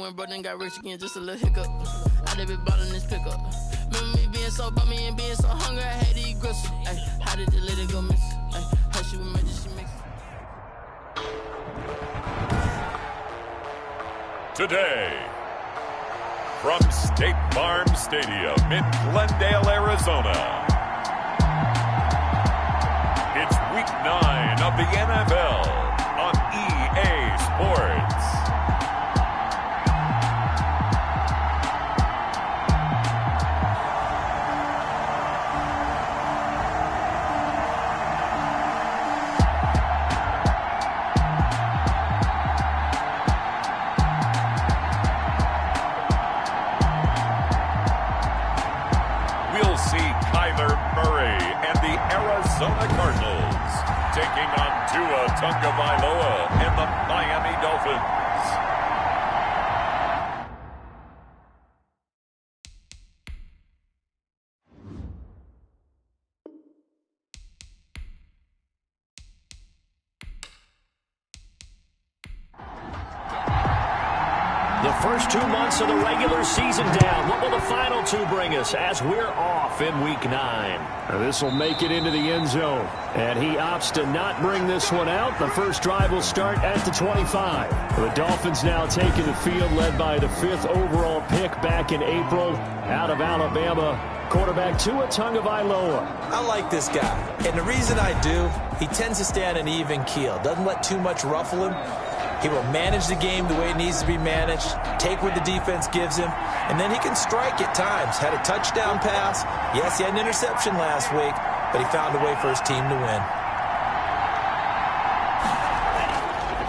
went broke and got rich again, just a little hiccup. I done been ballin' this pickup. Remember me being so bummy and being so hungry, I had to eat gristle. Ay, how did the lady go miss? Ay, how she was emergency mix. Today, from State Farm Stadium in Glendale, Arizona, it's Week 9 of the NFL on EA Sports. Arizona Cardinals taking on Tua Tagovailoa and the Miami Dolphins. The first 2 months of the regular season down. What will the final 2 bring us as we're off in Week 9? This will make it into the end zone. And he opts to not bring this one out. The first drive will start at the 25. The Dolphins now taking the field, led by the 5th overall pick back in April out of Alabama. Quarterback Tua Tagovailoa. I like this guy. And the reason I do, he tends to stay on an even keel. Doesn't let too much ruffle him. He will manage the game the way it needs to be managed, take what the defense gives him, and then he can strike at times. Had a touchdown pass. Yes, he had an interception last week, but he found a way for his team to win.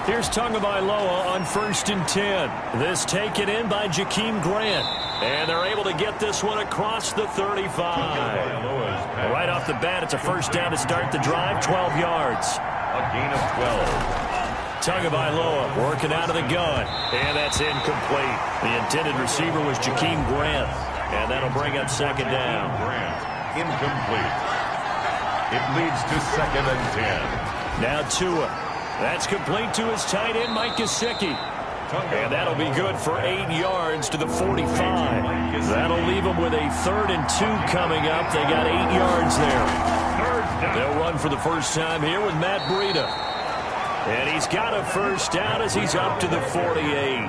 Here's Tagovailoa on 1st and 10. This taken in by Jakeem Grant. And they're able to get this one across the 35. Right off the bat, it's a first down to start the drive, 12 yards. A gain of 12. Tagovailoa working out of the gun. And that's incomplete. The intended receiver was Jakeem Grant. And that'll bring up second down. Grant, incomplete. It leads to 2nd and 10. Now Tua. That's complete to his tight end, Mike Gesicki. And that'll be good for 8 yards to the 45. That'll leave them with a 3rd and 2 coming up. They got 8 yards there. They'll run for the first time here with Matt Breida. And he's got a first down as he's up to the 48.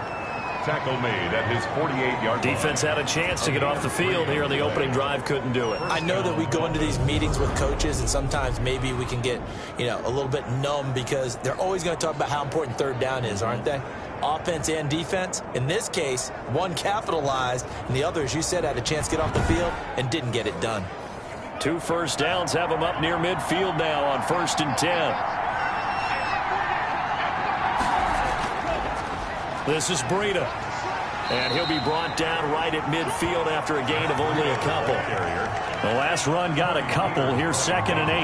Tackle made at his 48-yard line. Defense had a chance to get off the field here on the opening drive, couldn't do it. I know that we go into these meetings with coaches, and sometimes maybe we can get, a little bit numb because they're always going to talk about how important 3rd down is, aren't they? Offense and defense. In this case, one capitalized, and the other, as you said, had a chance to get off the field and didn't get it done. 2 first downs have them up near midfield now on 1st and 10. This is Breida. And he'll be brought down right at midfield after a gain of only a couple. The last run got a couple. Here's 2nd and 8.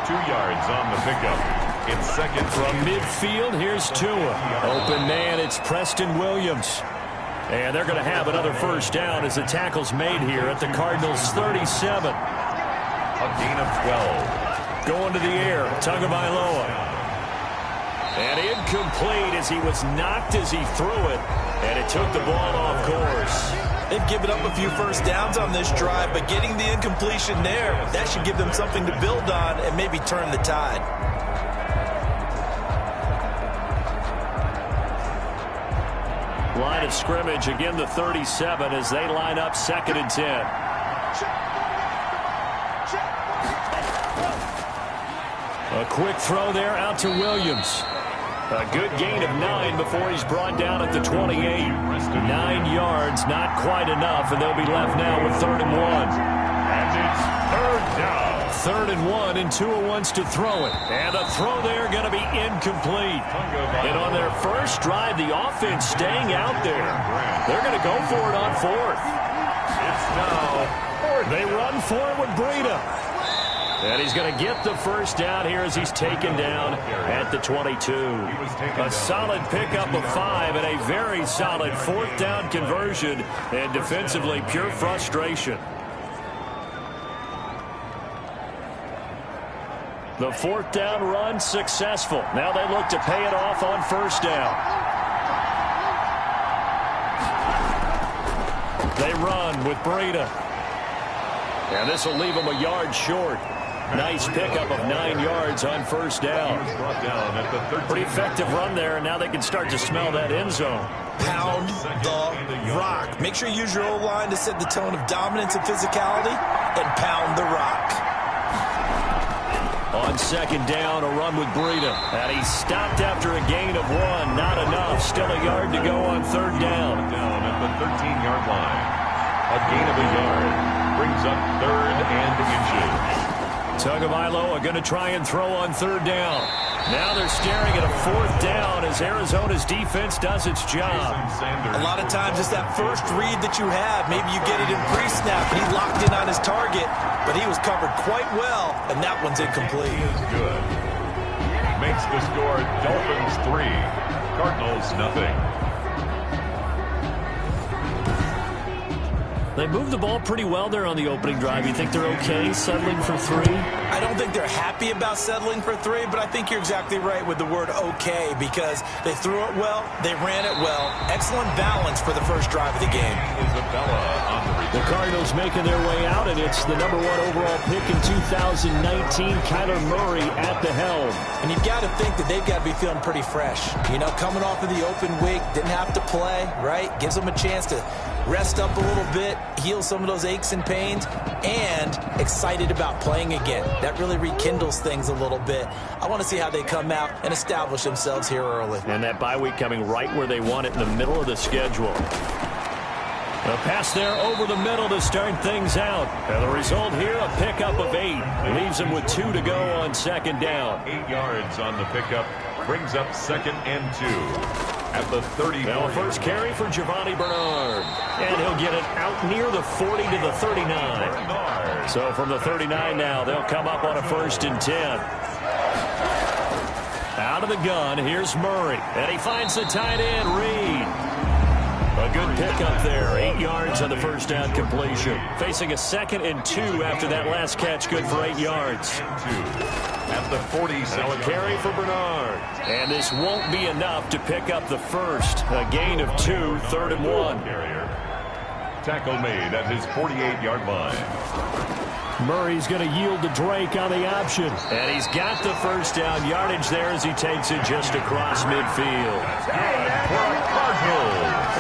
2 yards on the pickup. It's 2nd from midfield. Here's Tua. Open man, it's Preston Williams. And they're going to have another first down as the tackle's made here at the Cardinals' 37. A gain of 12. Going to the air, Tagovailoa. And incomplete as he was knocked as he threw it. And it took the ball off course. They've given up a few first downs on this drive, but getting the incompletion there, that should give them something to build on and maybe turn the tide. Line of scrimmage, again the 37 as they line up 2nd and 10. A quick throw there out to Williams. A good gain of 9 before he's brought down at the 28. 9 yards, not quite enough, and they'll be left now with 3rd and 1. And it's 3rd down. 3rd and 1, and Tua wants to throw it. And the throw there going to be incomplete. And on their first drive, the offense staying out there. They're going to go for it on 4th. It's now 4th. They run for it with Breida. And he's going to get the first down here as he's taken down at the 22. A solid pickup of 5 and a very solid 4th down conversion. And defensively, pure frustration. The 4th down run successful. Now they look to pay it off on 1st down. They run with Breida. And this will leave them a yard short. Nice pickup of 9 yards on first down. Pretty effective run there, and now they can start to smell that end zone. Pound the rock. Make sure you use your O-line to set the tone of dominance and physicality, and pound the rock. On second down, a run with Breida. And he stopped after a gain of 1. Not enough. Still a yard to go on third down. Down at the 13-yard line. A gain of a yard brings up 3rd and inches. Tagovailoa are going to try and throw on third down. Now they're staring at a 4th down as Arizona's defense does its job. A lot of times it's that first read that you have. Maybe you get it in pre-snap, and he locked in on his target, but he was covered quite well, and that one's incomplete. Good. Makes the score Dolphins 3, Cardinals nothing. They moved the ball pretty well there on the opening drive. You think they're okay settling for 3? I don't think they're happy about settling for 3, but I think you're exactly right with the word okay, because they threw it well, they ran it well. Excellent balance for the first drive of the game. The Cardinals making their way out, and it's the number 1 overall pick in 2019, Kyler Murray at the helm. And you've got to think that they've got to be feeling pretty fresh. You know, coming off of the open week, didn't have to play, right? Gives them a chance to rest up a little bit, heal some of those aches and pains, and excited about playing again. That really rekindles things a little bit. I want to see how they come out and establish themselves here early. And that bye week coming right where they want it, in the middle of the schedule. A pass there over the middle to start things out. And the result here, a pickup of 8. Leaves them with 2 to go on second down. 8 yards on the pickup. Brings up 2nd and 2. At the 30. Now first carry for Giovanni Bernard. And he'll get it out near the 40 to the 39. So from the 39 now, they'll come up on a 1st and 10. Out of the gun, here's Murray. And he finds the tight end, Reed. A good pickup there. 8 yards on the first down completion. Facing a 2nd and 2 after that last catch. Good for 8 yards. At the 40. Now a carry for Bernard. And this won't be enough to pick up the first. A gain of 2, 3rd and 1. Tackle made at his 48-yard line. Murray's going to yield to Drake on the option. And he's got the first down yardage there as he takes it just across midfield.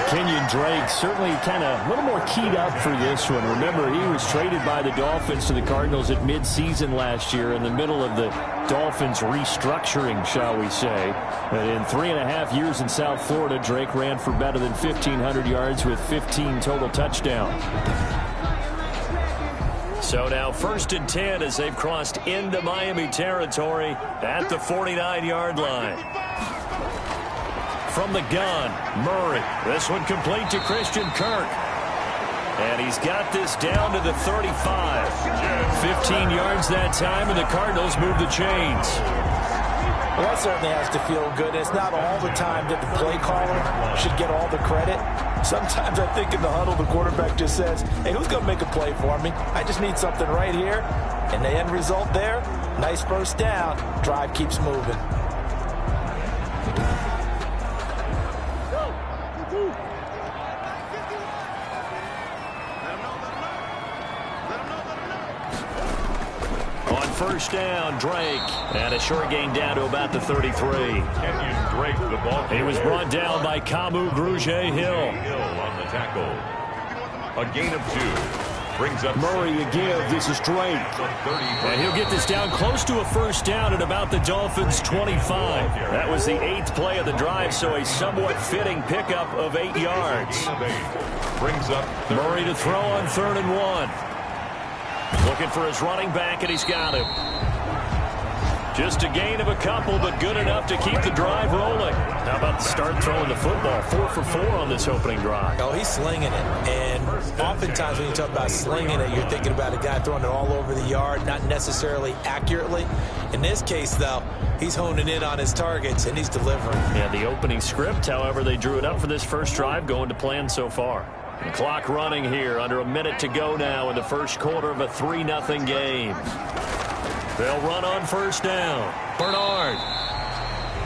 Kenyon Drake certainly kind of a little more keyed up for this one. Remember, he was traded by the Dolphins to the Cardinals at midseason last year in the middle of the Dolphins restructuring, shall we say. But in 3.5 years in South Florida, Drake ran for better than 1,500 yards with 15 total touchdowns. So now 1st and 10 as they've crossed into Miami territory at the 49-yard line. From the gun, Murray. This one complete to Christian Kirk. And he's got this down to the 35. 15 yards that time, and the Cardinals move the chains. Well, that certainly has to feel good. It's not all the time that the play caller should get all the credit. Sometimes I think in the huddle, the quarterback just says, hey, who's going to make a play for me? I just need something right here. And the end result there, nice first down. Drive keeps moving. First down, Drake. And a short gain down to about the 33. Kenyon Drake, the ball. He was brought down by Kamu Grugier-Hill. Hill on the tackle. A gain of 2. Brings up Murray to give. This is Drake. And he'll get this down close to a first down at about the Dolphins' 25. That was the 8th play of the drive, so a somewhat fitting pickup of 8 yards. Brings up Murray to throw on 3rd and 1. Looking for his running back, and he's got him. Just a gain of a couple, but good enough to keep the drive rolling. How about the start throwing the football? 4 for 4 on this opening drive. Oh, he's slinging it. And oftentimes when you talk about slinging it, you're thinking about a guy throwing it all over the yard, not necessarily accurately. In this case, though, he's honing in on his targets, and he's delivering. Yeah, the opening script, however, they drew it up for this first drive, going to plan so far. The clock running here, under a minute to go now in the first quarter of a 3-0 game. They'll run on first down. Bernard.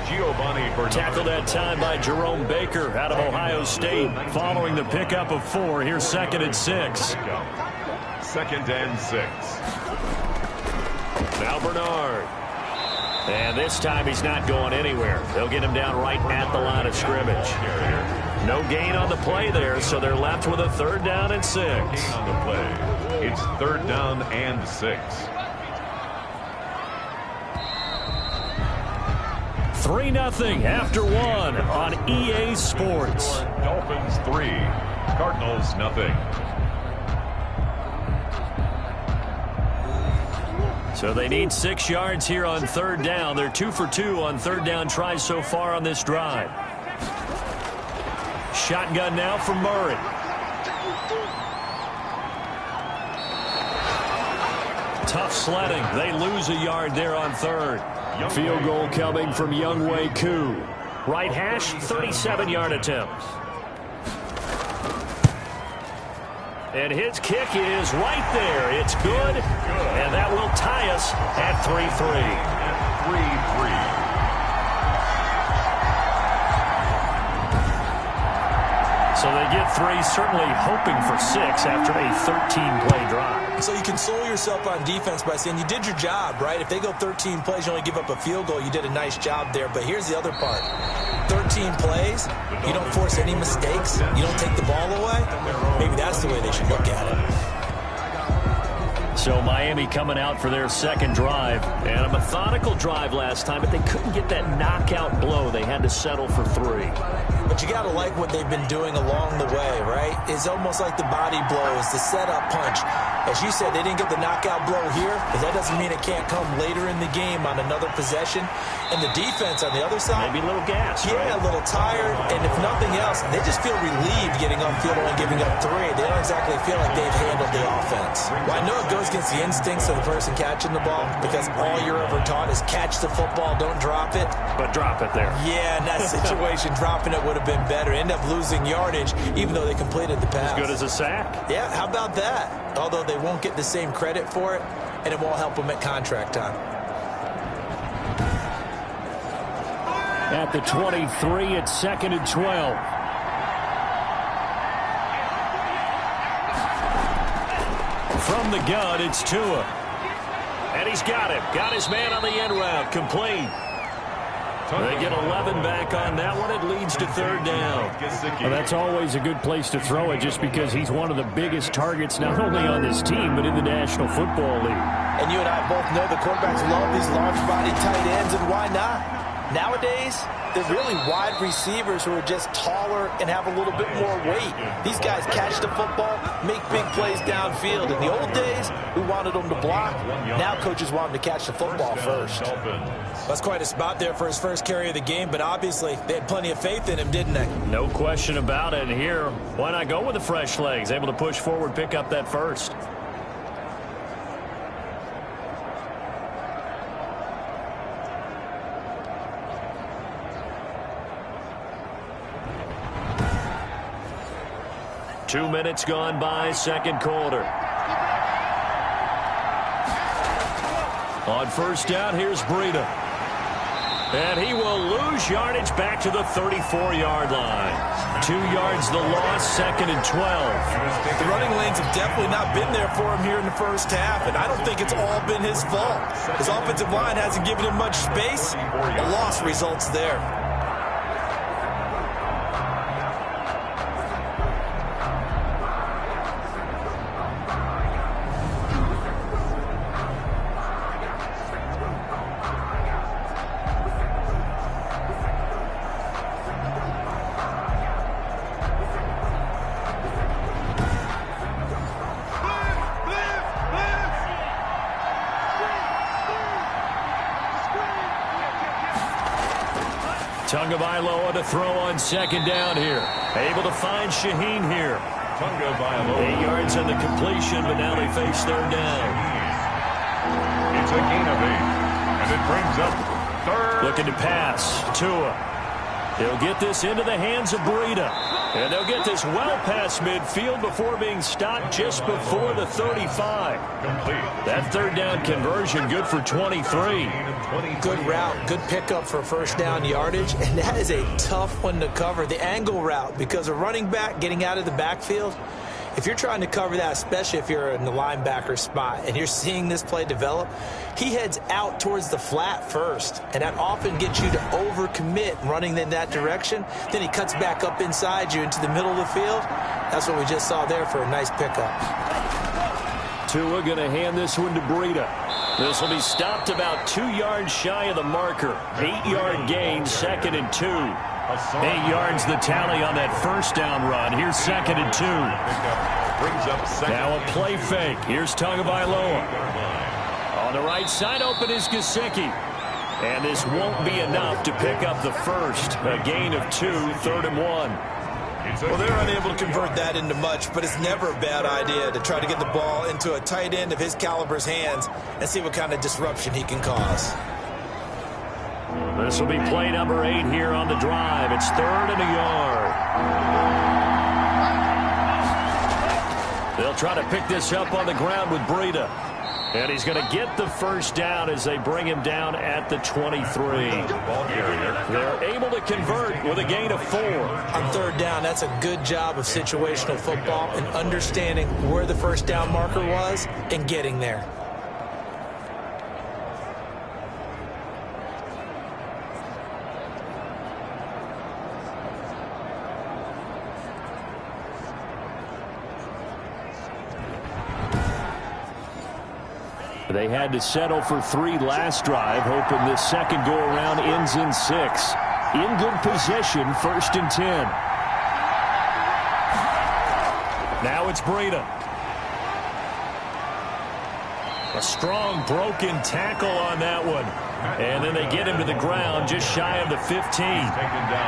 Tackled that time by Jerome Baker out of Ohio State. Following the pickup of 4, here's 2nd and 6. 2nd and 6. Now Bernard. And this time he's not going anywhere. They'll get him down right at the line of scrimmage. No gain on the play there, so they're left with a 3rd down and 6. Gain on the play. It's 3rd down and 6. 3-0 after 1 on EA Sports. Dolphins 3, Cardinals nothing. So they need 6 yards here on 3rd down. They're 2 for 2 on 3rd down tries so far on this drive. Shotgun now for Murray. Tough sledding. They lose a yard there on 3rd. Field goal coming from Younghoe Koo. Right hash, 37-yard attempt. And his kick is right there. It's good. And that will tie us at 3-3. At 3-3. So they get 3, certainly hoping for 6 after a 13-play drive. So you console yourself on defense by saying you did your job, right? If they go 13 plays, you only give up a field goal, you did a nice job there. But here's the other part. 13 plays, you don't force any mistakes, you don't take the ball away. Maybe that's the way they should look at it. So Miami coming out for their 2nd drive. And a methodical drive last time, but they couldn't get that knockout blow. They had to settle for 3. But you got to like what they've been doing along the way, right? It's almost like the body blows, the setup punch. As you said, they didn't get the knockout blow here, but that doesn't mean it can't come later in the game on another possession. And the defense on the other side, maybe a little gas. Yeah, right? A little tired. And if nothing else, they just feel relieved getting upfield and giving up 3. They don't exactly feel like they've handled the offense. Well, I know it goes against the instincts of the person catching the ball because all you're ever taught is catch the football, don't drop it. But drop it there. Yeah, in that situation, dropping it would have been better. End up losing yardage, even though they completed the pass. As good as a sack. Yeah, how about that? Although they won't get the same credit for it, and it won't help them at contract time. At the 23, it's 2nd and 12. From the gun, it's Tua. And he's got him. Got his man on the end route. Complete. They get 11 back on that one. It leads to 3rd down. Well, that's always a good place to throw it just because he's one of the biggest targets not only on this team but in the National Football League. And you and I both know the quarterbacks love these large-body tight ends, and why not? Nowadays, they're really wide receivers who are just taller and have a little bit more weight. These guys catch the football, make big plays downfield. In the old days, we wanted them to block. Now coaches want them to catch the football first. That's quite a spot there for his first carry of the game, but obviously they had plenty of faith in him, didn't they? No question about it. And here, why not go with the fresh legs? Able to push forward, pick up that first. Two minutes gone by, 2nd quarter. On 1st down, here's Breida. And he will lose yardage back to the 34-yard line. 2 yards the loss, 2nd and 12. The running lanes have definitely not been there for him here in the first half, and I don't think it's all been his fault. His offensive line hasn't given him much space. A loss results there. Tagovailoa to throw on 2nd down here. Able to find Shaheen here. 8 yards on the completion, but now they face 3rd down. It's a gain of 8, and it brings up 3rd. Looking to pass. Tua. He'll get this into the hands of Breida. And they'll get this well past midfield before being stopped just before the 35. That third down conversion good for 23. Good route, good pickup for first down yardage, and that is a tough one to cover, the angle route, because a running back getting out of the backfield, if you're trying to cover that, especially if you're in the linebacker spot and you're seeing this play develop, he heads out towards the flat first, and that often gets you to overcommit running in that direction. Then he cuts back up inside you into the middle of the field. That's what we just saw there for a nice pickup. Tua going to hand this one to Breida. This will be stopped about 2 yards shy of the marker. 8-yard gain, 2nd and 2. 8 yards the tally on that first down run. Here's 2nd and 2. Now a play fake. Here's Tagovailoa. On the right side, open is Gesicki. And this won't be enough to pick up the first. A gain of 2, 3rd and 1. Well, they're unable to convert that into much, but it's never a bad idea to try to get the ball into a tight end of his caliber's hands and see what kind of disruption he can cause. This will be play number 8 here on the drive. It's 3rd and a yard. They'll try to pick this up on the ground with Breida. And he's going to get the first down as they bring him down at the 23. They're able to convert with a gain of 4. On third down, that's a good job of situational football and understanding where the first down marker was and getting there. They had to settle for 3 last drive, hoping this second go-around ends in 6. In good position, 1st and 10. Now it's Breida. A strong broken tackle on that one. And then they get him to the ground just shy of the 15.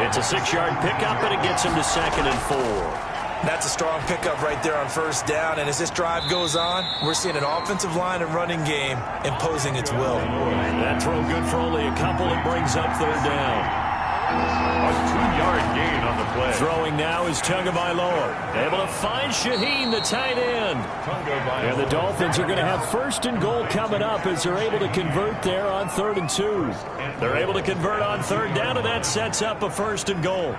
It's a 6-yard pickup, and it gets him to 2nd and 4. That's a strong pickup right there on first down, and as this drive goes on, we're seeing an offensive line and running game imposing its will. That throw good for only a couple. It brings up 3rd down. A 2-yard gain on the play. Throwing now is Tagovailoa. Able to find Shaheen, the tight end. And the Dolphins are going to have 1st and goal coming up as they're able to convert there on 3rd and 2. They're able to convert on 3rd down, and that sets up a 1st and goal.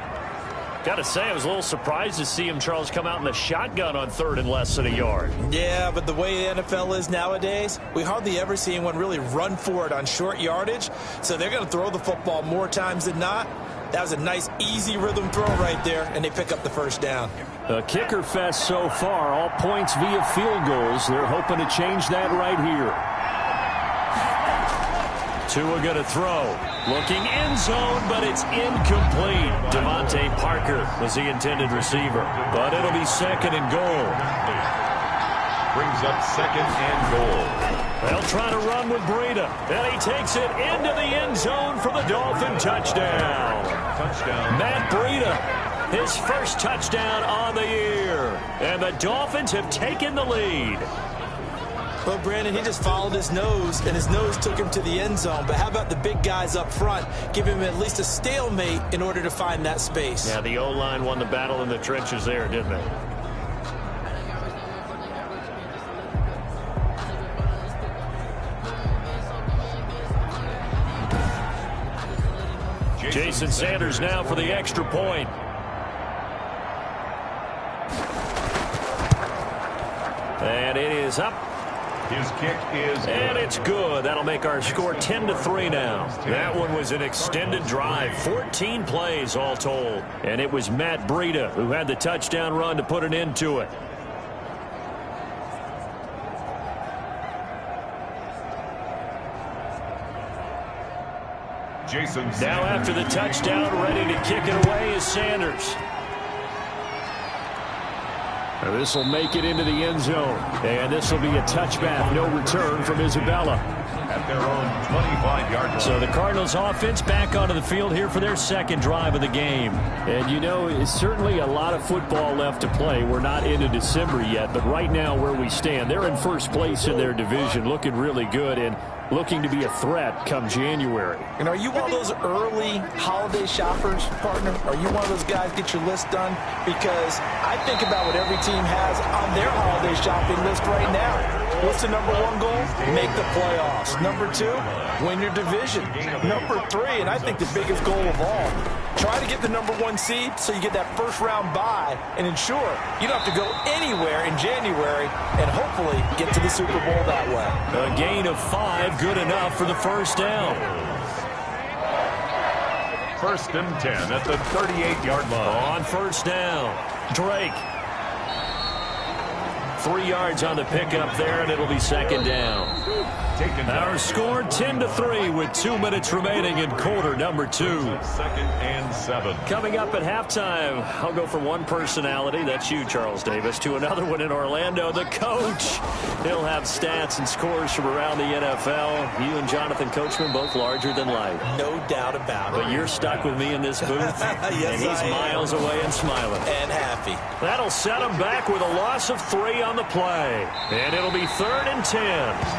Got to say, I was a little surprised to see him, Charles, come out in the shotgun on 3rd and less than a yard. Yeah, but the way the NFL is nowadays, we hardly ever see anyone really run for it on short yardage. So they're going to throw the football more times than not. That was a nice, easy rhythm throw right there, and they pick up the first down. A kicker fest so far, all points via field goals. They're hoping to change that right here. Tua going to throw. Looking end zone, but it's incomplete. Devontae Parker was the intended receiver, but it'll be 2nd and goal. Brings up 2nd and goal. They'll try to run with Breida, and he takes it into the end zone for the Dolphin touchdown. Matt Breida, his first touchdown on the year, and the Dolphins have taken the lead. Well, Brandon, he just followed his nose, and his nose took him to the end zone. But how about the big guys up front? Give him at least a stalemate in order to find that space. Yeah, the O-line won the battle in the trenches there, didn't they? Jason Sanders now for the extra point. And it is up. His kick is good. And it's good. That'll make our score 10-3 now. That one was an extended drive. 14 plays all told. And it was Matt Breida who had the touchdown run to put an end to it. Jason now after the touchdown, ready to kick it away is Sanders. This will make it into the end zone. And this will be a touchback. No return from Isabella. At their own 25-yard line. So the Cardinals offense back onto the field here for their second drive of the game. And, you know, it's certainly a lot of football left to play. We're not into December yet, but right now where we stand, they're in first place in their division, looking really good. And looking to be a threat come January. And are you one of those early holiday shoppers, partner? Are you one of those guys get your list done? Because I think about what every team has on their holiday shopping list right now. What's the number one goal? Make the playoffs. Number two, win your division. Number three, and I think the biggest goal of all, try to get the number one seed so you get that first round bye and ensure you don't have to go anywhere in January and hopefully get to the Super Bowl that way. A gain of 5, good enough for the first down. 1st and 10 at the 38-yard line. On first down, Drake. 3 yards on the pickup there, and it'll be second down. Our score 10-3 with 2 minutes remaining in quarter number 2. 2nd and 7. Coming up at halftime, I'll go from one personality, that's you, Charles Davis, to another one in Orlando, the coach. He'll have stats and scores from around the NFL. You and Jonathan Coachman, both larger than life. No doubt about it. But you're stuck with me in this booth, yes, and he's miles away and smiling. And happy. That'll set him back with a loss of 3 on the play. And it'll be 3rd and 10.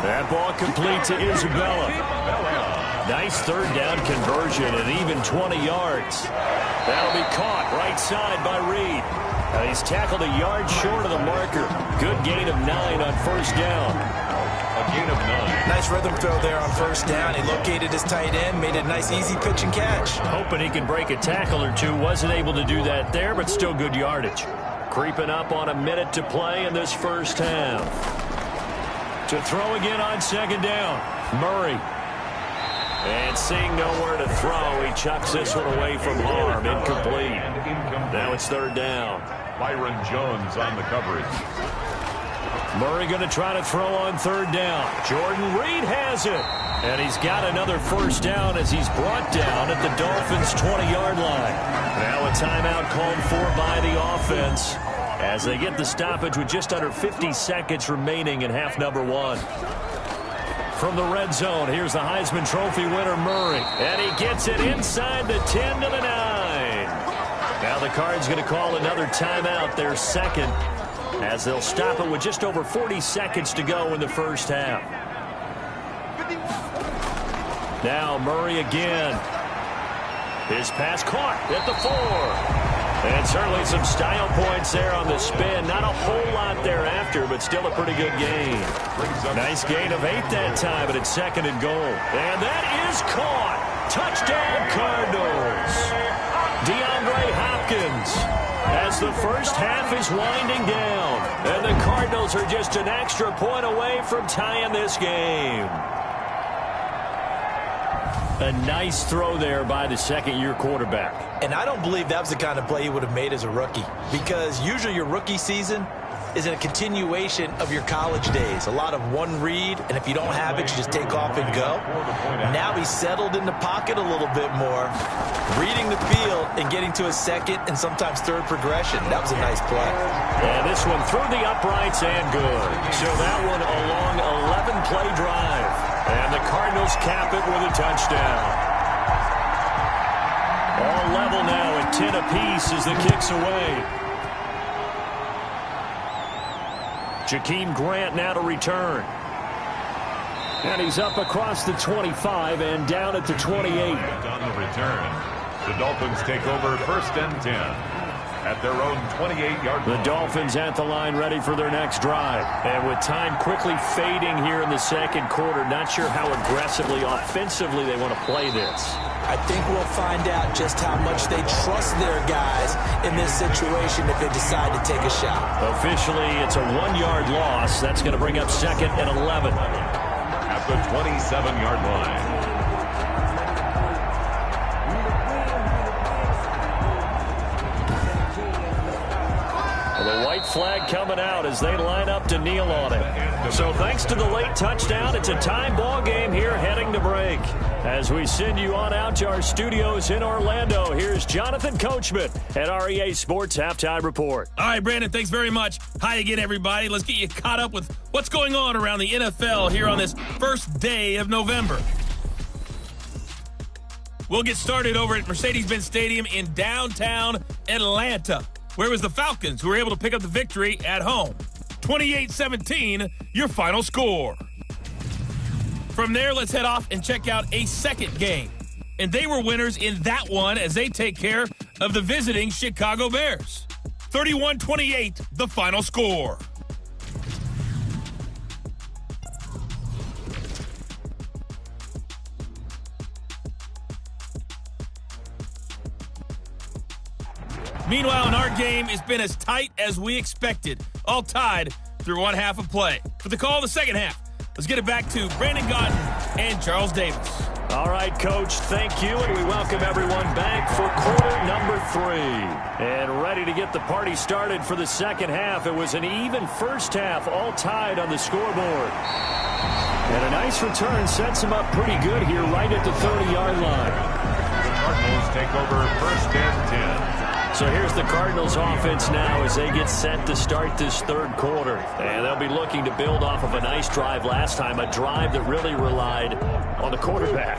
That ball complete to Isabella. Nice third down conversion and even 20 yards. That'll be caught right side by Reed. He's tackled a yard short of the marker. Good gain of 9 on first down. A gain of 9. Nice rhythm throw there on first down. He located his tight end, made it a nice easy pitch and catch. Hoping he can break a tackle or two. Wasn't able to do that there, but still good yardage. Creeping up on a minute to play in this first half. To throw again on second down, Murray. And seeing nowhere to throw, he chucks this one away from harm. Incomplete. Now it's third down. Byron Jones on the coverage. Murray going to try to throw on third down. Jordan Reed has it. And he's got another first down as he's brought down at the Dolphins' 20-yard line. Now a timeout called for by the offense as they get the stoppage with just under 50 seconds remaining in half number 1. From the red zone, here's the Heisman Trophy winner, Murray. And he gets it inside the 10 to the 9. Now the Cards going to call another timeout, their second, as they'll stop it with just over 40 seconds to go in the first half. Now Murray again. His pass caught at the 4. And certainly some style points there on the spin. Not a whole lot thereafter, but still a pretty good gain. Nice gain of 8 that time, but it's second and goal. And that is caught. Touchdown, Cardinals. DeAndre Hopkins as the first half is winding down. And the Cardinals are just an extra point away from tying this game. A nice throw there by the second-year quarterback. And I don't believe that was the kind of play he would have made as a rookie, because usually your rookie season is a continuation of your college days. A lot of one read, and if you don't have it, you just take off and go. Now he's settled in the pocket a little bit more, reading the field and getting to a second and sometimes third progression. That was a nice play. And this one through the uprights and good. So that one a long 11-play drive. And the Cardinals cap it with a touchdown. All level now at 10 apiece as the kick's away. Jakeem Grant now to return. And he's up across the 25 and down at the 28. On the return, the Dolphins take over 1st and 10. At their own 28-yard line. The Dolphins at the line ready for their next drive. And with time quickly fading here in the second quarter, not sure how aggressively, offensively they want to play this. I think we'll find out just how much they trust their guys in this situation if they decide to take a shot. Officially, it's a 1-yard loss. That's going to bring up second and 11. At the 27-yard line. The white flag coming out as they line up to kneel on it. So thanks to the late touchdown, it's a tie ball game here heading to break. As we send you on out to our studios in Orlando, here's Jonathan Coachman at REA Sports Halftime Report. All right, Brandon, thanks very much. Hi again, everybody. Let's get you caught up with what's going on around the NFL here on this first day of November. We'll get started over at Mercedes-Benz Stadium in downtown Atlanta, where it was the Falcons who were able to pick up the victory at home. 28-17, your final score. From there, let's head off and check out a second game. And they were winners in that one as they take care of the visiting Chicago Bears. 31-28, the final score. Meanwhile, in our game, it's been as tight as we expected, all tied through one half of play. For the call of the second half, let's get it back to Brandon Gaudin and Charles Davis. All right, Coach, thank you, and we welcome everyone back for quarter number 3. And ready to get the party started for the second half. It was an even first half, all tied on the scoreboard. And a nice return sets them up pretty good here right at the 30-yard line. The Cardinals take over first and 10. So here's the Cardinals offense now as they get set to start this third quarter. And they'll be looking to build off of a nice drive last time, a drive that really relied on the quarterback.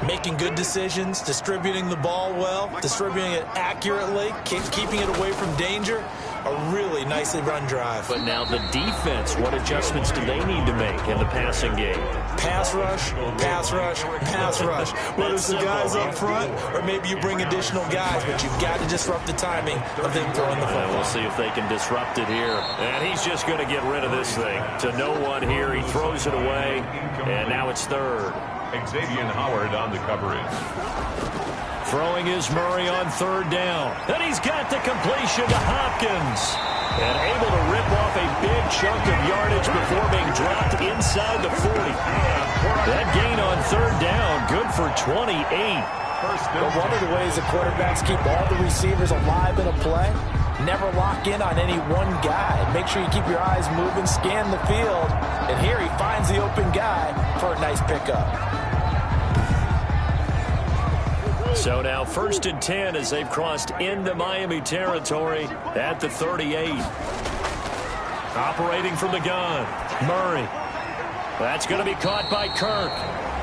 Making good decisions, distributing the ball well, distributing it accurately, keeping it away from danger. A really nicely run drive. But now the defense, what adjustments do they need to make in the passing game? Pass rush, pass rush, pass rush. Whether it's the guys up front or maybe you bring additional guys, but you've got to disrupt the timing of them throwing the football. We'll see if they can disrupt it here. And he's just going to get rid of this thing. To no one here, he throws it away, and now it's third. Xavier Howard on the coverage. Throwing is Murray on third down. And he's got the completion to Hopkins. And able to rip off a big chunk of yardage before being dropped inside the 40. That gain on third down, good for 28. But one of the ways the quarterbacks keep all the receivers alive in a play, never lock in on any one guy. Make sure you keep your eyes moving, scan the field. And here he finds the open guy for a nice pickup. So now first and 10 as they've crossed into Miami territory at the 38. Operating from the gun, Murray. That's going to be caught by Kirk.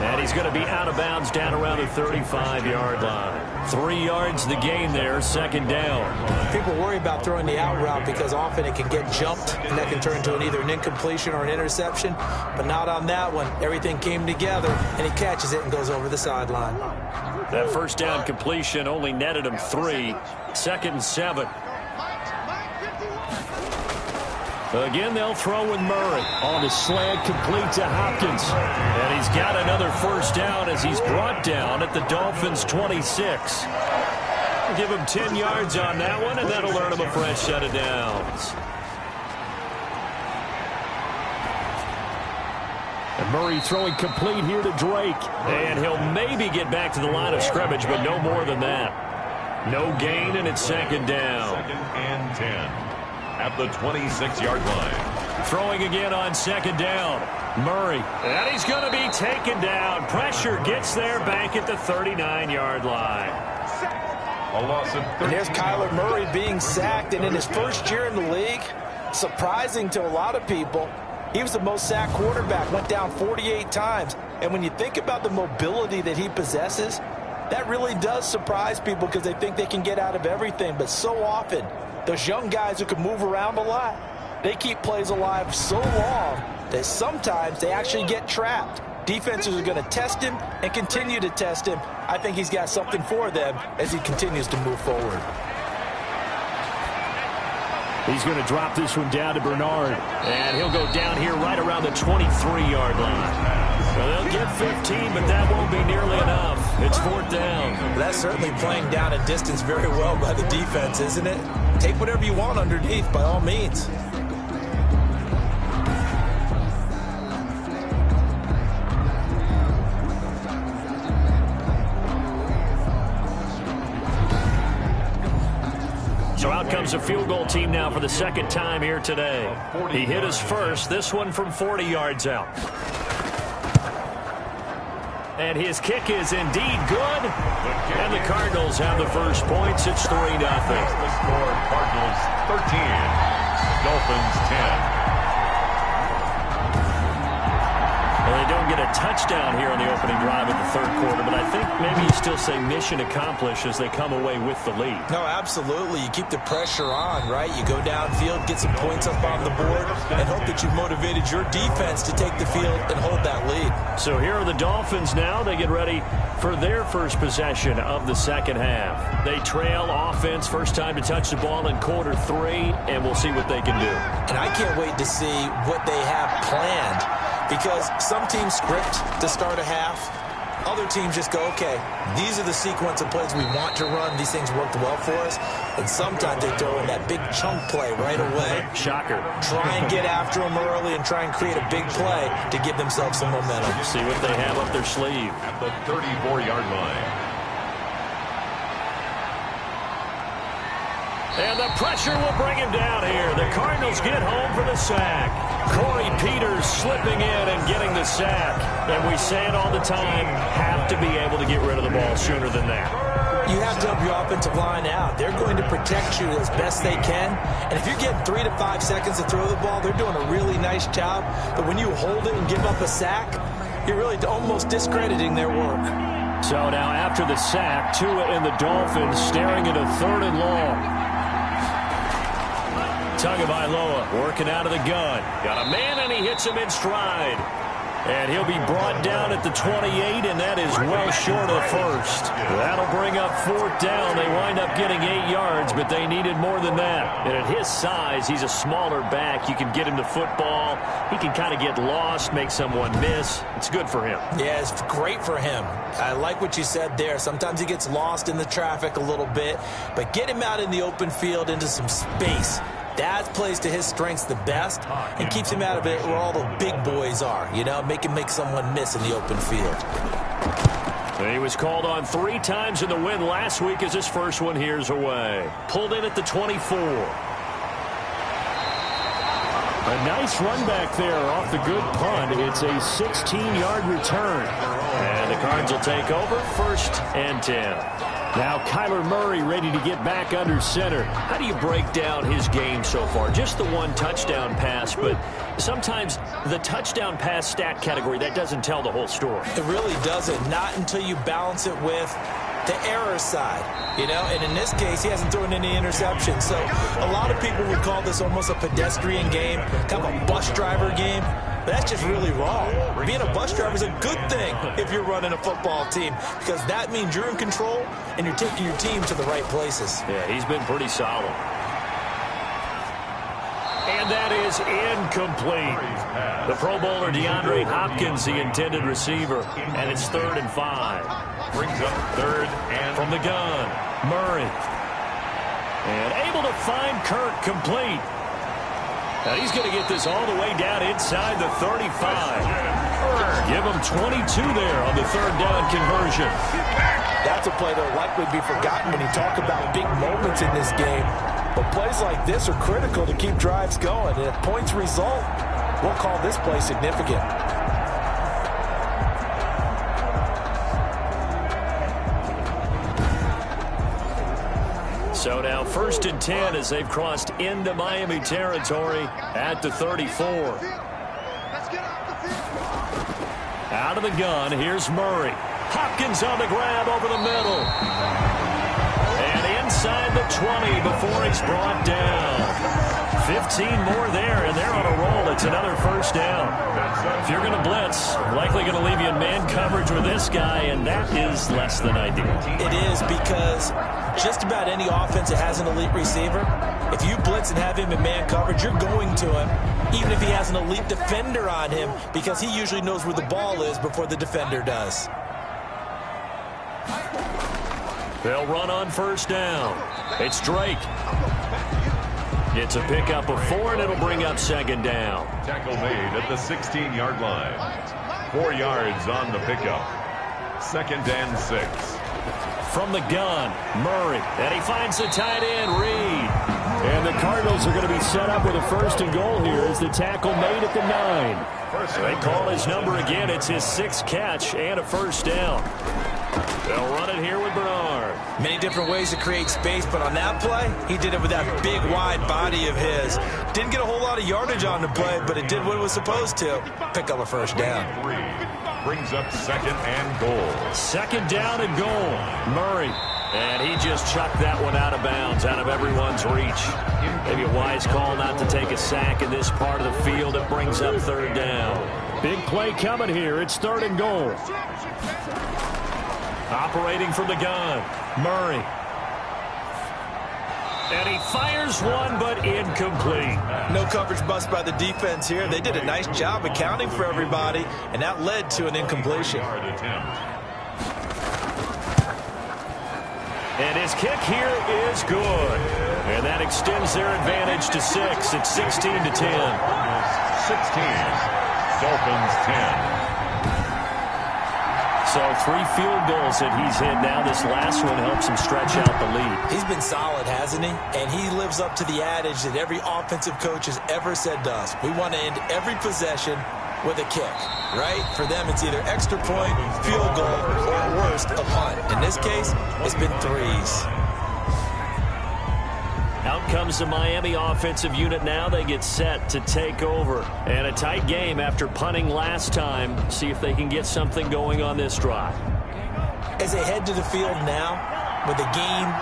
And he's going to be out of bounds down around the 35-yard line. 3 yards the gain there, second down. People worry about throwing the out route because often it can get jumped, and that can turn into either an incompletion or an interception. But not on that one. Everything came together, and he catches it and goes over the sideline. That first down completion only netted him 3. Second and 7. Again, they'll throw with Murray. On the slant, complete to Hopkins. And he's got another first down as he's brought down at the Dolphins' 26. Give him 10 yards on that one, and that'll earn him a fresh set of downs. And Murray throwing complete here to Drake. And he'll maybe get back to the line of scrimmage, but no more than that. No gain, and it's second down. Second and 10. At the 26-yard line. Throwing again on second down. Murray. And he's going to be taken down. Pressure gets there back at the 39-yard line. A loss of 13. And there's Kyler Murray being sacked. And in his first year in the league, surprising to a lot of people, he was the most sacked quarterback. Went down 48 times. And when you think about the mobility that he possesses, that really does surprise people because they think they can get out of everything. But so often, those young guys who can move around a lot, they keep plays alive so long that sometimes they actually get trapped. Defenses are going to test him and continue to test him. I think he's got something for them as he continues to move forward. He's going to drop this one down to Bernard. And he'll go down here right around the 23-yard line. Well, they'll get 15, but that won't be nearly enough. It's fourth down. That's certainly playing down a distance very well by the defense, isn't it? Take whatever you want underneath, by all means. So out comes a field goal team now for the second time here today. He hit his first, this one from 40 yards out. And his kick is indeed good. And the Cardinals have the first points. It's 3-0. The score, Cardinals 13, Dolphins 10. Well, they don't and get a touchdown here on the opening drive of the third quarter, but I think maybe you still say mission accomplished as they come away with the lead. No, absolutely. You keep the pressure on, right? You go downfield, get some points up on the board, and hope that you've motivated your defense to take the field and hold that lead. So here are the Dolphins now. They get ready for their first possession of the second half. They trail offense, first time to touch the ball in quarter 3, and we'll see what they can do. And I can't wait to see what they have planned, because some teams script to start a half. Other teams just go, okay, these are the sequence of plays we want to run. These things worked well for us. And sometimes they throw in that big chunk play right away. Shocker. Try and get after them early and try and create a big play to give themselves some momentum. See what they have up their sleeve. At the 34-yard line. And the pressure will bring him down here. The Cardinals get home for the sack. Corey Peters slipping in and getting the sack. And we say it all the time, have to be able to get rid of the ball sooner than that. You have to help your offensive line out. They're going to protect you as best they can. And if you're getting 3 to 5 seconds to throw the ball, they're doing a really nice job. But when you hold it and give up a sack, you're really almost discrediting their work. So now after the sack, Tua and the Dolphins staring at a 3rd and long. Tagovailoa working out of the gun. Got a man, and he hits him in stride. And he'll be brought down at the 28, and that is well short of the first. That'll bring up 4th down. They wind up getting 8 yards, but they needed more than that. And at his size, he's a smaller back. You can get him the football. He can kind of get lost, make someone miss. It's good for him. Yeah, it's great for him. I like what you said there. Sometimes he gets lost in the traffic a little bit, but get him out in the open field into some space. That plays to his strengths the best and keeps him out of it where all the big boys are, you know, make him make someone miss in the open field. He was called on 3 times in the win last week as his first one here's away. Pulled in at the 24. A nice run back there off the good punt. It's a 16-yard return. And the Cards will take over 1st and 10. Now Kyler Murray ready to get back under center. How do you break down his game so far? Just the 1 touchdown pass, but sometimes the touchdown pass stat category, that doesn't tell the whole story. It really doesn't. Not until you balance it with the error side, you know, and in this case, he hasn't thrown any interceptions. So a lot of people would call this almost a pedestrian game, kind of a bus driver game. But that's just really wrong. Being a bus driver is a good thing if you're running a football team, because that means you're in control and you're taking your team to the right places. Yeah, he's been pretty solid. And that is incomplete. The Pro Bowler DeAndre Hopkins, the intended receiver, and it's 3rd and 5. Brings up 3rd and from the gun. Murray. And able to find Kirk complete. Now he's going to get this all the way down inside the 35. Give him 22 there on the 3rd down conversion. That's a play that will likely be forgotten when you talk about big moments in this game. But plays like this are critical to keep drives going. And if points result, we'll call this play significant. So now 1st and 10 as they've crossed into Miami territory at the 34. Out of the gun, here's Murray. Hopkins on the grab over the middle. And inside the 20 before it's brought down. 15 more there, and they're on a roll. It's another 1st down. If you're going to blitz, likely going to leave you in man coverage with this guy, and that is less than ideal. It is, because just about any offense that has an elite receiver, if you blitz and have him in man coverage, you're going to him, even if he has an elite defender on him, because he usually knows where the ball is before the defender does. They'll run on 1st down. It's Drake. It's a pickup of 4, and it'll bring up 2nd down. Tackle made at the 16-yard line. 4 yards on the pickup. 2nd and 6. From the gun, Murray. And he finds the tight end, Reed. And the Cardinals are going to be set up with a 1st and goal here as the tackle made at the 9. They call his number again. It's his 6th catch and a 1st down. They'll run it here with Bernard. Many different ways to create space, but on that play, he did it with that big, wide body of his. Didn't get a whole lot of yardage on the play, but it did what it was supposed to. Pick up a first down. Brings up 2nd and goal. 2nd down and goal. Murray. And he just chucked that one out of bounds, out of everyone's reach. Maybe a wise call not to take a sack in this part of the field. It brings up 3rd down. Big play coming here. It's 3rd and goal. Operating from the gun, Murray. And he fires one, but incomplete. No coverage bust by the defense here. They did a nice job accounting for everybody, and that led to an incompletion. And his kick here is good. And that extends their advantage to 6. It's 16-10. 16. Dolphins 10. So 3 field goals that he's hit now. This last one helps him stretch out the lead. He's been solid, hasn't he? And he lives up to the adage that every offensive coach has ever said to us. We want to end every possession with a kick, right? For them, it's either extra point, field goal, or at worst, a punt. In this case, it's been 3s. Out comes the Miami offensive unit now. They get set to take over. And a tight game after punting last time. See if they can get something going on this drive. As they head to the field now, with the game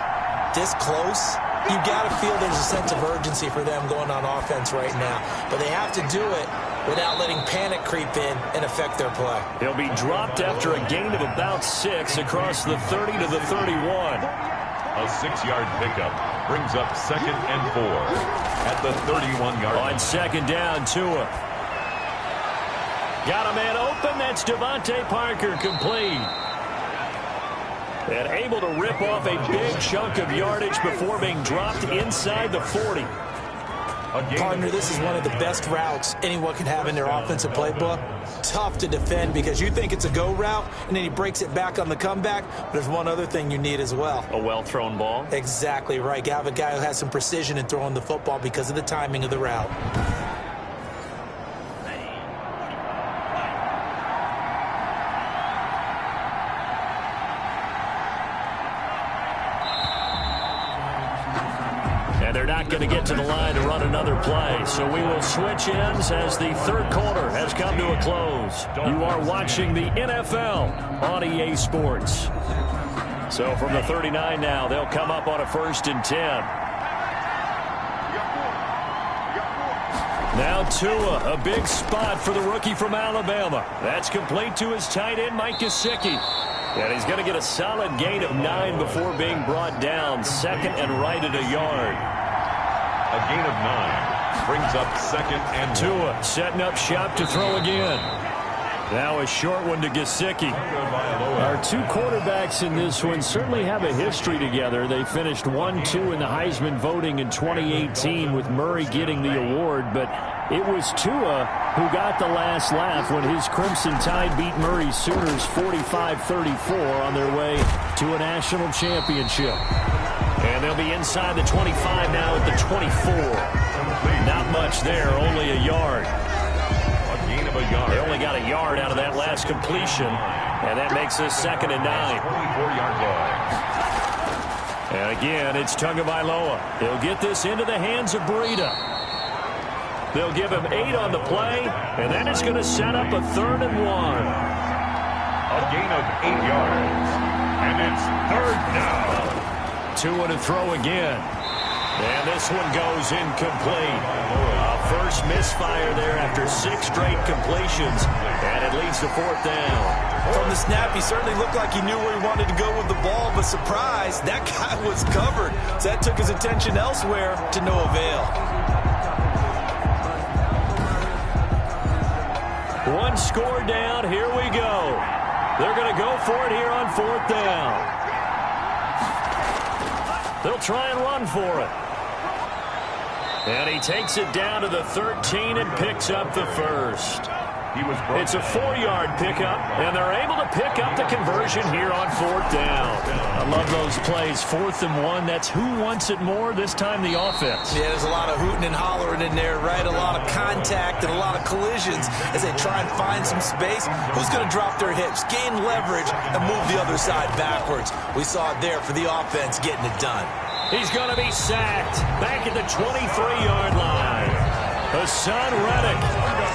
this close, you got to feel there's a sense of urgency for them going on offense right now. But they have to do it without letting panic creep in and affect their play. He'll be dropped after a gain of about 6 across the 30 to the 31. A 6-yard pickup brings up 2nd and 4 at the 31-yard line. On 2nd down, Tua. Got a man open. That's Devontae Parker, complete. And able to rip off a big chunk of yardage before being dropped inside the 40. Partner, this is one of the best routes anyone can have in their offensive playbook. Tough to defend because you think it's a go route, and then he breaks it back on the comeback. But there's one other thing you need as well. A well-thrown ball? Exactly right. You have a guy who has some precision in throwing the football because of the timing of the route. They're not going to get to the line to run another play. So we will switch ends as the 3rd quarter has come to a close. You are watching the NFL on EA Sports. So from the 39 now, they'll come up on a 1st and 10. Now Tua, a big spot for the rookie from Alabama. That's complete to his tight end, Mike Gesicki. And he's going to get a solid gain of 9 before being brought down. 2nd and right at a yard. A gain of 9 brings up 2nd and Tua setting up shop to throw again. Now a short one to Gesicki. Our 2 quarterbacks in this one certainly have a history together. They finished 1-2 in the Heisman voting in 2018 with Murray getting the award, but it was Tua who got the last laugh when his Crimson Tide beat Murray's Sooners 45-34 on their way to a national championship. And they'll be inside the 25 now at the 24. Not much there, only a yard. A gain of a yard. They only got a yard out of that last completion, and that makes us 2nd and 9. 24-yard line. And again, it's Tagovailoa. He'll get this into the hands of Breida. They'll give him 8 on the play, and then it's going to set up a 3rd and 1. A gain of 8 yards. And it's 3rd down. Tua to throw again. And this one goes incomplete. First misfire there after 6 straight completions. And it leads to 4th down. From the snap, he certainly looked like he knew where he wanted to go with the ball, but surprise, that guy was covered. So that took his attention elsewhere to no avail. 1 score down. Here we go. They're going to go for it here on 4th down. They'll try and run for it. And he takes it down to the 13 and picks up the first. It's a 4-yard pickup, and they're able to pick up the conversion here on 4th down. I love those plays. 4th and 1. That's who wants it more, this time the offense. Yeah, there's a lot of hooting and hollering in there, right? A lot of contact and a lot of collisions as they try and find some space. Who's going to drop their hips, gain leverage, and move the other side backwards? We saw it there for the offense getting it done. He's going to be sacked back at the 23-yard line. Hassan Reddick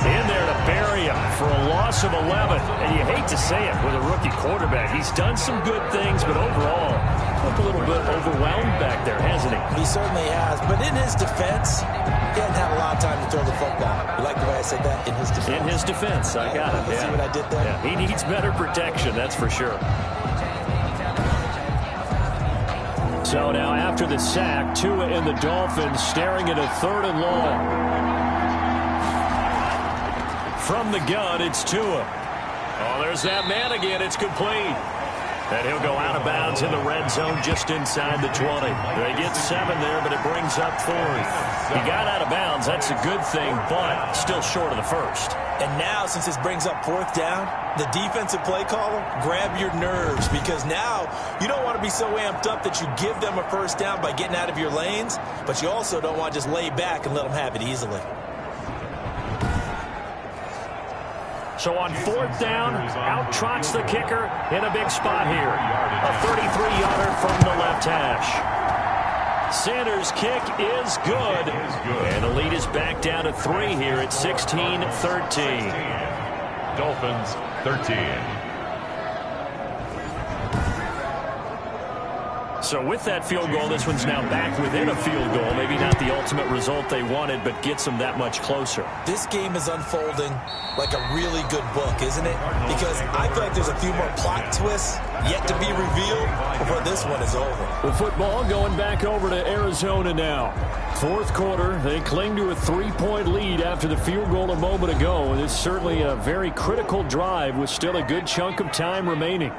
in there to bury him for a loss of 11. And you hate to say it with a rookie quarterback. He's done some good things, but overall, looked a little bit overwhelmed back there, hasn't he? He certainly has. But in his defense, he hadn't had a lot of time to throw the football. You like the way I said that? In his defense. In his defense. I got it. See what I did there? Yeah, he needs better protection, that's for sure. So now after the sack, Tua and the Dolphins staring at a 3rd and long. From the gun, it's Tua. Oh, there's that man again. It's complete. And he'll go out of bounds in the red zone just inside the 20. They get 7 there, but it brings up 4th. He got out of bounds. That's a good thing, but still short of the 1st. And now, since this brings up 4th down, the defensive play caller, grab your nerves, because now you don't want to be so amped up that you give them a 1st down by getting out of your lanes, but you also don't want to just lay back and let them have it easily. So on 4th down, out trots the kicker in a big spot here. A 33-yarder from the left hash. Sanders' kick is good. And the lead is back down to 3 here at 16-13. Dolphins 13. So with that field goal, this one's now back within a field goal. Maybe not the ultimate result they wanted, but gets them that much closer. This game is unfolding like a really good book, isn't it? Because I feel like there's a few more plot twists yet to be revealed before this one is over. The football going back over to Arizona now. 4th quarter, they cling to a 3-point lead after the field goal a moment ago. And it's certainly a very critical drive with still a good chunk of time remaining.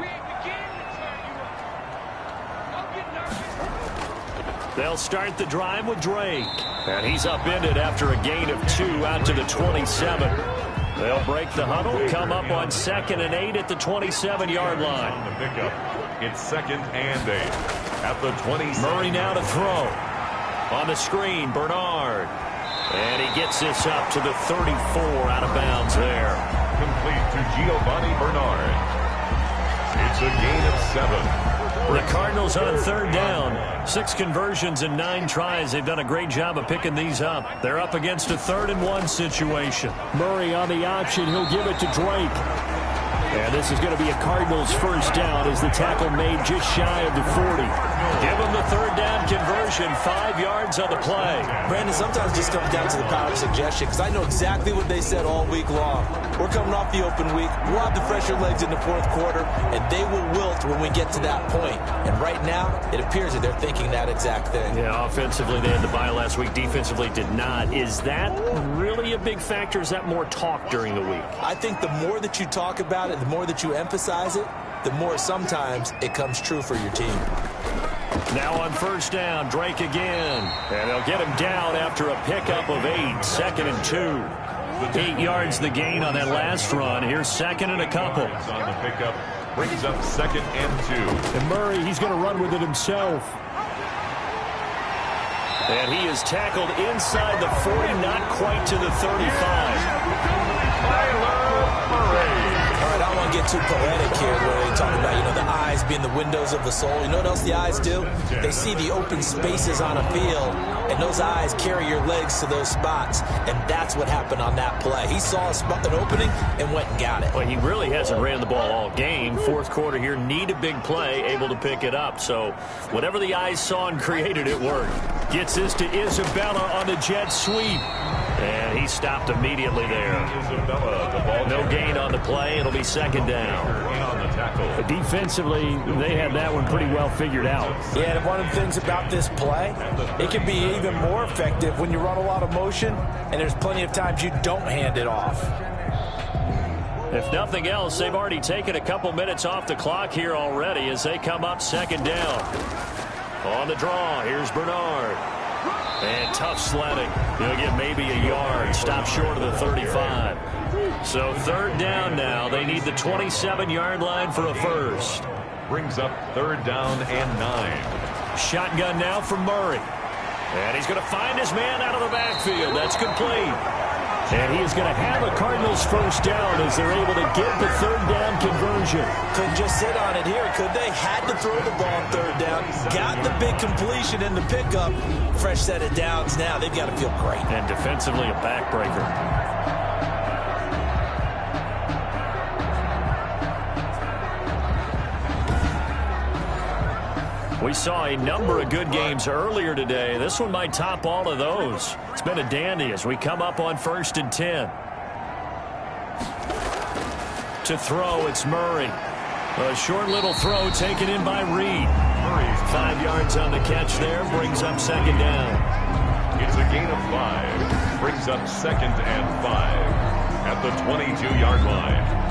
They'll start the drive with Drake. And he's upended after a gain of 2 out to the 27. They'll break the huddle, come up on 2nd and 8 at the 27-yard line. On the pickup, it's 2nd and 8 at the 27. Murray now to throw. On the screen, Bernard. And he gets this up to the 34 out of bounds there. Complete to Giovanni Bernard. It's a gain of 7. The Cardinals on 3rd down. 6 conversions and 9 tries. They've done a great job of picking these up. They're up against a 3rd and 1 situation. Murray on the option. He'll give it to Drake. And this is going to be a Cardinals 1st down as the tackle made just shy of the 40. Give them the 3rd down conversion. 5 yards on the play. Brandon, sometimes it just comes down to the power of suggestion, because I know exactly what they said all week long. We're coming off the open week. We'll have the fresher legs in the 4th quarter, and they will wilt when we get to that point. And right now, it appears that they're thinking that exact thing. Yeah, offensively, they had the bye last week. Defensively, did not. Is that really a big factor? Is that more talk during the week? I think the more that you talk about it, the more that you emphasize it, the more sometimes it comes true for your team. Now on 1st down, Drake again. And they'll get him down after a pickup of 8. 2nd and 2. 8 yards the gain on that last run. Here's 2nd and a couple. On the pickup, brings up 2nd and 2. And Murray, he's going to run with it himself. And he is tackled inside the 40, not quite to the 35. I don't want to get too poetic here where they talk about, the eyes being the windows of the soul. You know what else the eyes do? They see the open spaces on a field, and those eyes carry your legs to those spots, and that's what happened on that play. He saw an opening and went and got it. Well, he really hasn't ran the ball all game. 4th quarter here, need a big play, able to pick it up. So whatever the eyes saw and created, it worked. Gets this to Isabella on the jet sweep. And he stopped immediately there. No gain on the play. It'll be 2nd down. Defensively, they had that one pretty well figured out. Yeah, and one of the things about this play, it can be even more effective when you run a lot of motion, and there's plenty of times you don't hand it off. If nothing else, they've already taken a couple minutes off the clock here already as they come up 2nd down. On the draw, here's Bernard. And tough sledding. He'll get maybe a yard. Stop short of the 35. So third down now. They need the 27-yard line for a first. Brings up third down and 9. Shotgun now from Murray. And he's going to find his man out of the backfield. That's complete. And he is going to have a Cardinals first down as they're able to get the third down conversion. Couldn't just sit on it here, could they? Had to throw the ball on third down. Got the big completion in the pickup. Fresh set of downs now. They've got to feel great. And defensively, a backbreaker. We saw a number of good games earlier today. This one might top all of those. It's been a dandy as we come up on 1st and 10. To throw, it's Murray. A short little throw taken in by Reed. 5 yards on the catch there, brings up second down. It's a gain of 5. Brings up 2nd and 5 at the 22-yard line.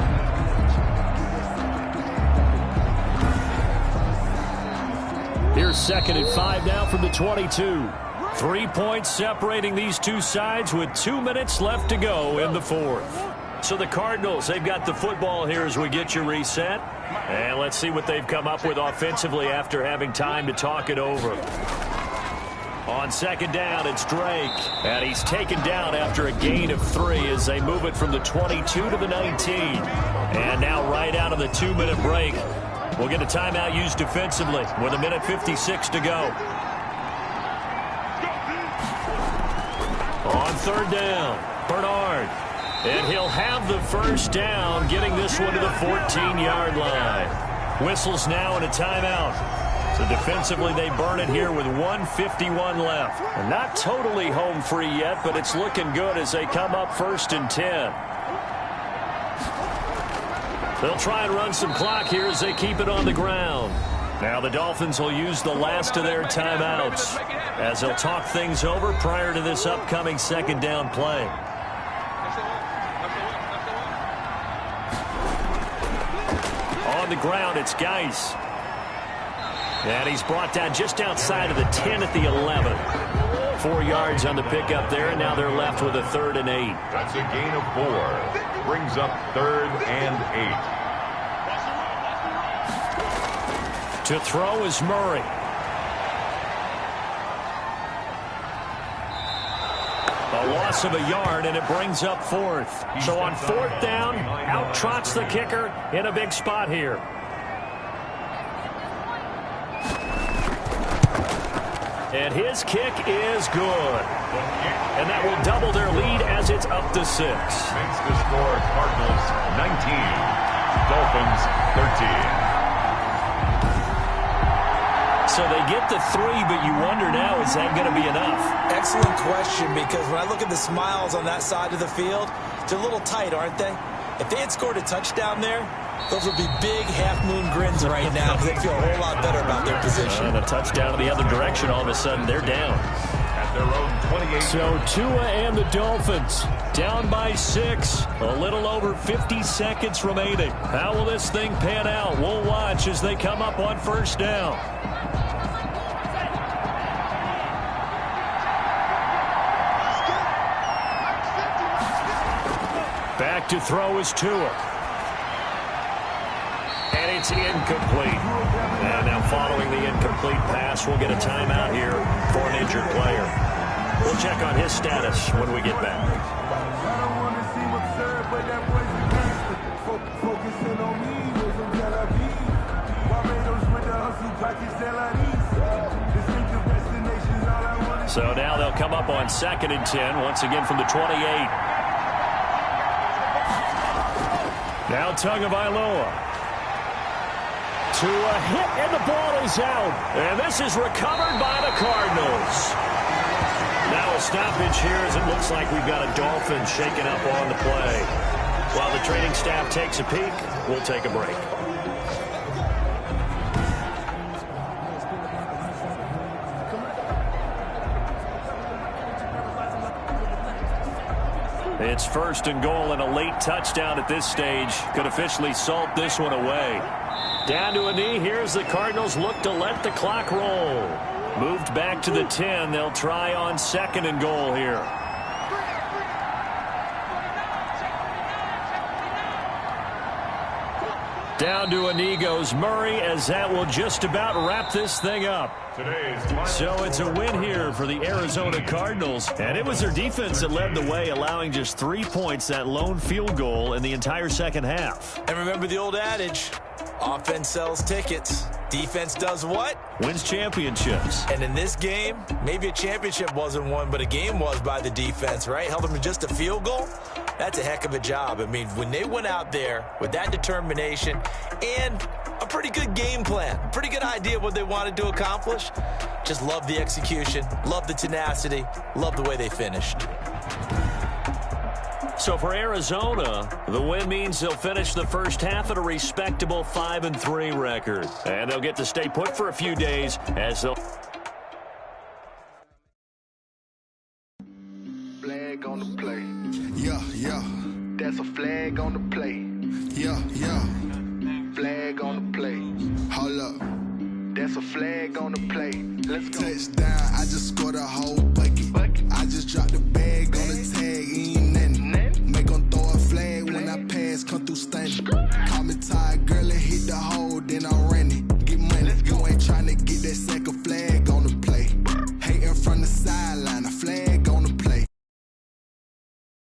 Here's 2nd and 5 now from the 22. 3 points separating these two sides with 2 minutes left to go in the fourth. So the Cardinals, they've got the football here as we get you reset. And let's see what they've come up with offensively after having time to talk it over. On second down, it's Drake. And he's taken down after a gain of 3 as they move it from the 22 to the 19. And now right out of the 2-minute break, we'll get a timeout used defensively with 1:56 to go. On third down, Bernard. And he'll have the first down, getting this one to the 14-yard line. Whistles now and a timeout. So defensively, they burn it here with 1:51 left. And not totally home free yet, but it's looking good as they come up 1st and 10. They'll try and run some clock here as they keep it on the ground. Now the Dolphins will use the last of their timeouts as they'll talk things over prior to this upcoming second down play. On the ground, it's Geis. And he's brought down just outside of the 10 at the 11. 4 yards on the pickup there, and now they're left with a 3rd and 8. That's a gain of 4. Brings up 3rd and 8. To throw is Murray. A loss of a yard, and it brings up 4th. So on 4th down, out trots the kicker in a big spot here. And his kick is good. And that will double their lead as it's up to 6. Makes the score Cardinals 19, Dolphins 13. So they get the 3, but you wonder now, is that going to be enough? Excellent question, because when I look at the smiles on that side of the field, they're a little tight, aren't they? If they had scored a touchdown there, those would be big half-moon grins right now because they feel a whole lot better about their position. And a touchdown in the other direction, all of a sudden they're down. At their own 28. So Tua and the Dolphins down by 6. A little over 50 seconds remaining. How will this thing pan out? We'll watch as they come up on 1st down. Back to throw is Tua. And it's incomplete. And now following the incomplete pass, we'll get a timeout here for an injured player. We'll check on his status when we get back. So now they'll come up on 2nd and 10, once again from the 28. Now Tagovailoa. To a hit, and the ball is out. And this is recovered by the Cardinals. Now a stoppage here as it looks like we've got a Dolphin shaking up on the play. While the training staff takes a peek, we'll take a break. It's 1st and goal, and a late touchdown at this stage could officially salt this one away. Down to a knee. Here's the Cardinals look to let the clock roll. Moved back to the 10. They'll try on 2nd and goal here. Down to a knee goes Murray, as that will just about wrap this thing up. So it's a win here for the Arizona Cardinals, and it was their defense that led the way, allowing just 3 points, that lone field goal in the entire second half. And remember the old adage, offense sells tickets. Defense does what? Wins championships. And in this game, maybe a championship wasn't won, but a game was by the defense, right? Held them to just a field goal. That's a heck of a job. I mean, when they went out there with that determination and a pretty good game plan, a pretty good idea of what they wanted to accomplish, just love the execution, love the tenacity, love the way they finished. So for Arizona, the win means they'll finish the first half at a respectable 5-3 record. And they'll get to stay put for a few days as they'll... Flag on the play. Yeah, yeah. That's a flag on the play. Yeah, yeah. Flag on the play. Hold up. That's a flag on the play. Let's go. Touchdown, I just scored a whole bucket. I just dropped the bag.